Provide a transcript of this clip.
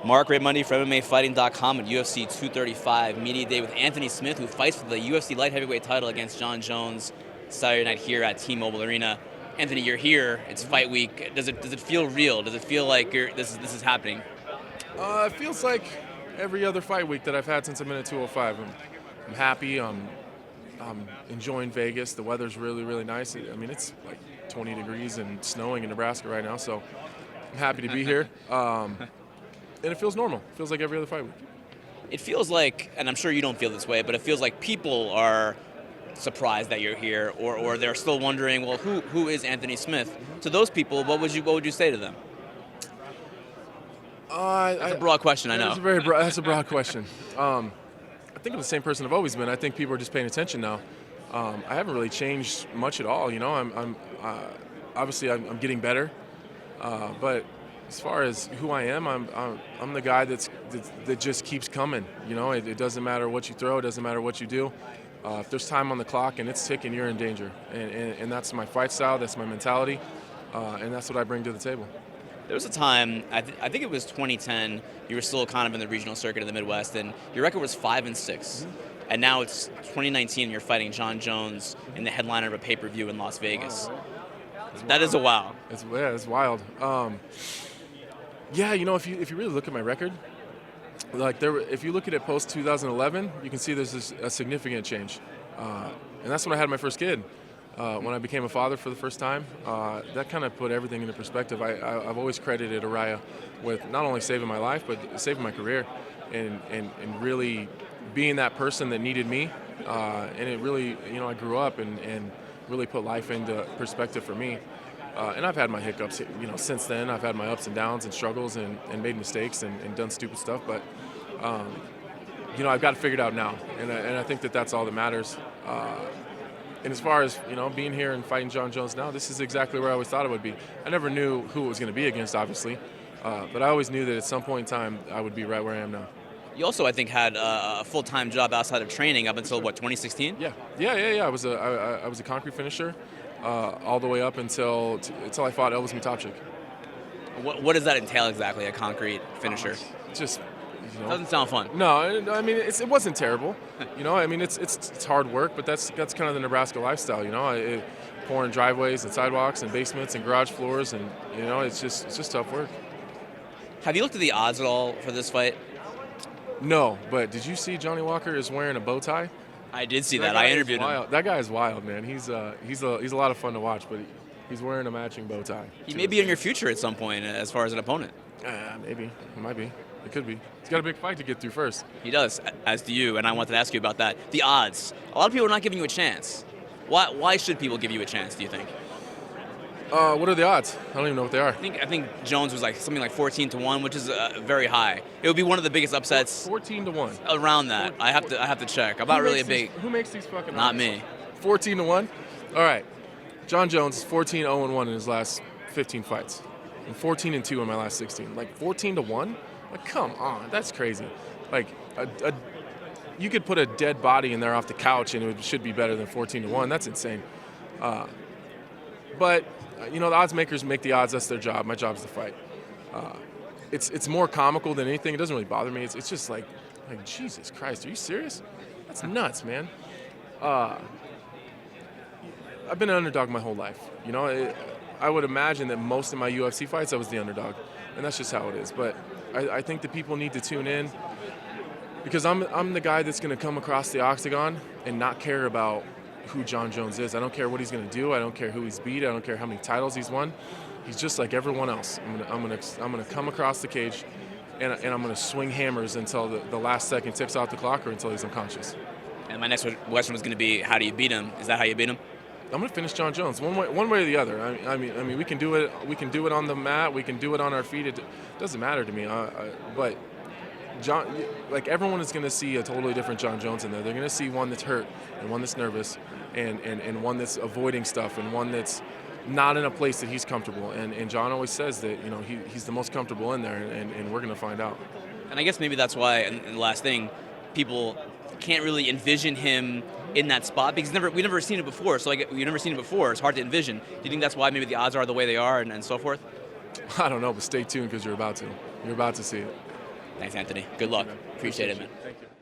Mark Raimondi from MMAfighting.com and UFC 235 Media Day with Anthony Smith, who fights for the UFC light heavyweight title against Jon Jones Saturday night here at T-Mobile Arena. Anthony, you're here. It's fight week. Does it feel real? Does it feel like this is happening? It feels like every other fight week that I've had since I'm in at 205. I'm happy. I'm enjoying Vegas. The weather's really, really nice. I mean, it's like 20 degrees and snowing in Nebraska right now, so I'm happy to be here. And it feels normal. It feels like every other fight week. It feels like, and I'm sure you don't feel this way, but it feels like people are surprised that you're here, or they're still wondering, well, who is Anthony Smith? To those people, what would you say to them? That's a broad question, I know. That's a broad question. I think I'm the same person I've always been. I think people are just paying attention now. I haven't really changed much at all. You know, I'm obviously I'm getting better, but as far as who I am, I'm the guy that just keeps coming. You know, it doesn't matter what you throw, it doesn't matter what you do. If there's time on the clock and it's ticking, you're in danger. And that's my fight style, that's my mentality, and that's what I bring to the table. There was a time, I think it was 2010, you were still kind of in the regional circuit in the Midwest, and your record was 5-6. And now it's 2019, and you're fighting Jon Jones in the headliner of a pay-per-view in Las Vegas. That is a wow. It's wild. Yeah, you know, if you really look at my record, like if you look at it post 2011, you can see there's a significant change, and that's when I had my first kid. When I became a father for the first time, that kind of put everything into perspective. I've always credited Araya with not only saving my life, but saving my career, and really being that person that needed me. And it really, you know, I grew up and really put life into perspective for me. And I've had my hiccups, you know, since then. I've had my ups and downs and struggles and made mistakes and done stupid stuff. But, you know, I've got it figured out now. And I think that's all that matters. And as far as, you know, being here and fighting Jon Jones now, this is exactly where I always thought it would be. I never knew who it was going to be against, obviously. But I always knew that at some point in time, I would be right where I am now. You also, I think, had a full-time job outside of training up until, what, 2016? Yeah. I was a concrete finisher. All the way up until I fought Elvis Matopchik. What does that entail exactly, a concrete finisher? Just, you know, doesn't sound fun. No, I mean it wasn't terrible. You know, I mean it's hard work, but that's kind of the Nebraska lifestyle. You know, pouring driveways and sidewalks and basements and garage floors, and you know, it's just tough work. Have you looked at the odds at all for this fight? No, but did you see Johnny Walker is wearing a bow tie? I did see that. I interviewed him. That guy is wild, man. He's a lot of fun to watch, but he's wearing a matching bow tie. He may be in your future at some point as far as an opponent. Maybe. It might be. It could be. He's got a big fight to get through first. He does, as do you, and I wanted to ask you about that. The odds. A lot of people are not giving you a chance. Why should people give you a chance, do you think? What are the odds? I don't even know what they are. I think Jones was like something like 14-1, which is very high. It would be one of the biggest upsets. 14-1. Around that. I have to check. I'm not really a big. Who makes these fucking odds? Not me. 14-1. All right. Jon Jones is 14-0-1 in his last 15 fights, and 14-2 in my last 16. Like 14-1. Like, come on, that's crazy. Like you could put a dead body in there off the couch and it should be better than 14-1. That's insane. But you know, the odds makers make the odds. That's their job. My job is to fight. It's more comical than anything. It doesn't really bother me. It's just like Jesus Christ, are you serious? That's nuts, man. I've been an underdog my whole life. You know, I would imagine that most of my UFC fights I was the underdog, and that's just how it is. But I think that people need to tune in because I'm the guy that's going to come across the octagon and not care about who Jon Jones is. I don't care what he's going to do. I don't care who he's beat. I don't care how many titles he's won. He's just like everyone else. I'm going to come across the cage, and I'm going to swing hammers until the last second ticks out the clock or until he's unconscious. And my next question was going to be, how do you beat him? Is that how you beat him? I'm going to finish Jon Jones one way or the other. I mean, we can do it. We can do it on the mat. We can do it on our feet. It doesn't matter to me. But John, like everyone is going to see a totally different Jon Jones in there. They're going to see one that's hurt and one that's nervous and one that's avoiding stuff and one that's not in a place that he's comfortable. And Jon always says that, you know, he's the most comfortable in there, and we're going to find out. And I guess maybe that's why, and the last thing, people can't really envision him in that spot because we've never seen it before. So like we've never seen it before. It's hard to envision. Do you think that's why maybe the odds are the way they are and so forth? I don't know, but stay tuned because you're about to. You're about to see it. Thanks, Anthony. Good luck. Man. Appreciate it, man. Thank you.